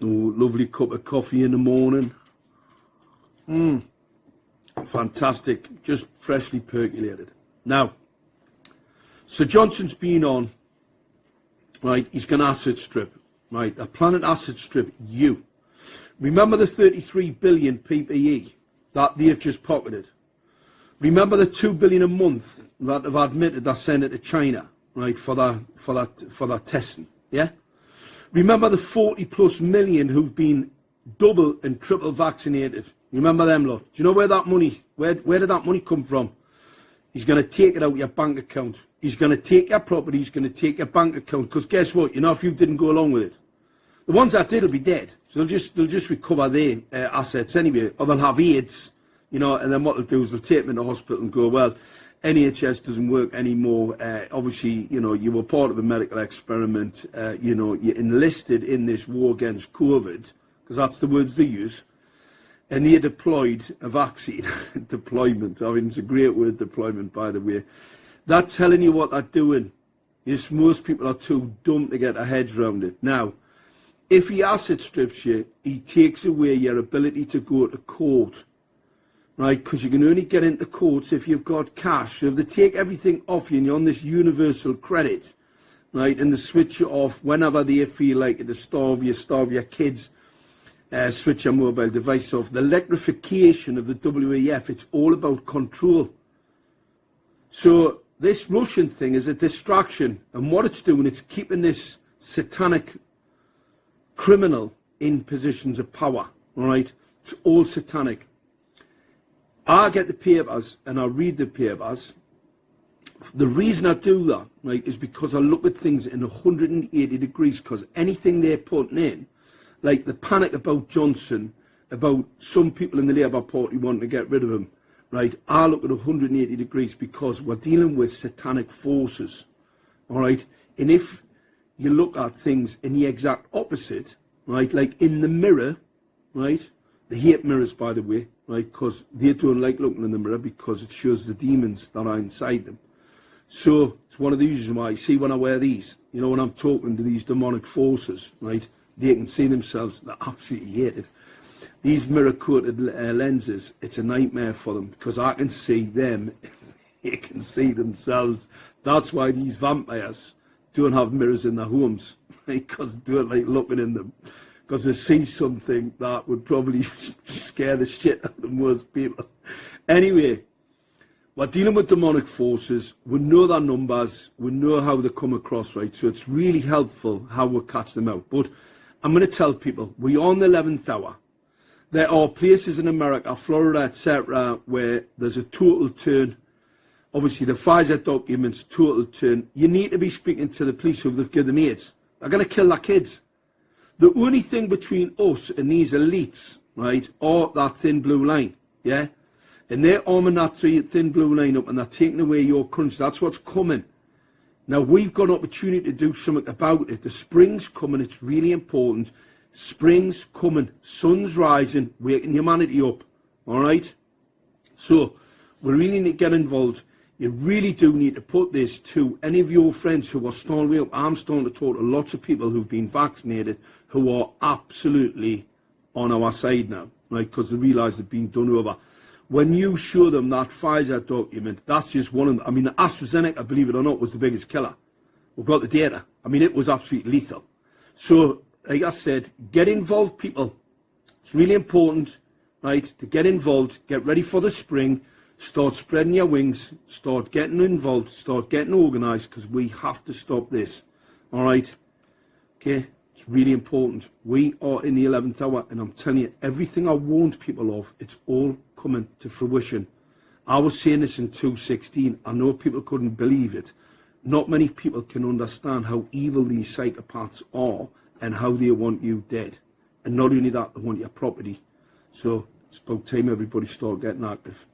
Oh, lovely cup of coffee in the morning. Fantastic. Just freshly percolated. Now, Sir Johnson's been on, right? He's going to asset strip, right? A Planet asset strip, you. Remember the 33 billion PPE that they've just pocketed? Remember the 2 billion a month that have admitted they're sending to China, right, for that testing, yeah? Remember the 40 plus million who've been double and triple vaccinated? Remember them lot? Do you know where that money, where did that money come from? He's going to take it out of your bank account. He's going to take your property, he's going to take your bank account, because guess what? You know, if you didn't go along with it, the ones that did will be dead. So they'll just recover their assets anyway, or they'll have AIDS, you know, and then what they'll do is they'll take them into hospital and go, well, NHS doesn't work anymore. Obviously, you know, you were part of a medical experiment. You know, you enlisted in this war against COVID, because that's the words they use. And they deployed a vaccine. Deployment. I mean, it's a great word, deployment, by the way. That's telling you what they're doing. Yes, most people are too dumb to get their heads around it. Now, if he asset strips you, he takes away your ability to go to court. Right, because you can only get into courts if you've got cash. So if they take everything off you and you're on this universal credit, right, and they switch you off whenever they feel like it, to starve your kids, switch your mobile device off. The electrification of the WEF, it's all about control. So this Russian thing is a distraction, and what it's doing, it's keeping this satanic criminal in positions of power, all right? It's all satanic. I get the papers and I read the papers. The reason I do that, right, is because I look at things in 180 degrees, because anything they're putting in, like the panic about Johnson, about some people in the Labour Party wanting to get rid of him, right, I look at 180 degrees because we're dealing with satanic forces, all right? And if you look at things in the exact opposite, right, like in the mirror, right, they hate mirrors, by the way, right, because they don't like looking in the mirror because it shows the demons that are inside them. So it's one of the reasons why you see when I wear these, you know, when I'm talking to these demonic forces, right, they can see themselves, they're absolutely hate it. These mirror-coated lenses, it's a nightmare for them because I can see them, they can see themselves. That's why these vampires don't have mirrors in their homes, right, because they don't like looking in them. Because they see something that would probably scare the shit out of most people. Anyway, we're dealing with demonic forces. We know their numbers. We know how they come across, right? So it's really helpful how we catch them out. But I'm going to tell people, we're on the 11th hour. There are places in America, Florida, etc., where there's a total turn. Obviously, the Pfizer documents, total turn. You need to be speaking to the police who they've given them AIDS. They're going to kill their kids. The only thing between us and these elites, right, are that thin blue line, yeah? And they're arming that thin blue line up and they're taking away your country. That's what's coming. Now, we've got an opportunity to do something about it. The spring's coming. It's really important. Spring's coming. Sun's rising. Waking humanity up, all right? So, we really need to get involved. You really do need to put this to any of your friends who are starting up. I'm starting to talk to lots of people who've been vaccinated who are absolutely on our side now, right? Because they realise they've been done over. When you show them that Pfizer document, that's just one of them. I mean, the AstraZeneca, believe it or not, was the biggest killer. We've got the data. I mean, it was absolutely lethal. So, like I said, get involved, people. It's really important, right, to get involved, get ready for the spring. Start spreading your wings, start getting involved, start getting organised, because we have to stop this. All right? Okay? It's really important. We are in the 11th hour, and I'm telling you, everything I warned people of, it's all coming to fruition. I was saying this in 2016. I know people couldn't believe it. Not many people can understand how evil these psychopaths are and how they want you dead. And not only that, they want your property. So it's about time everybody start getting active.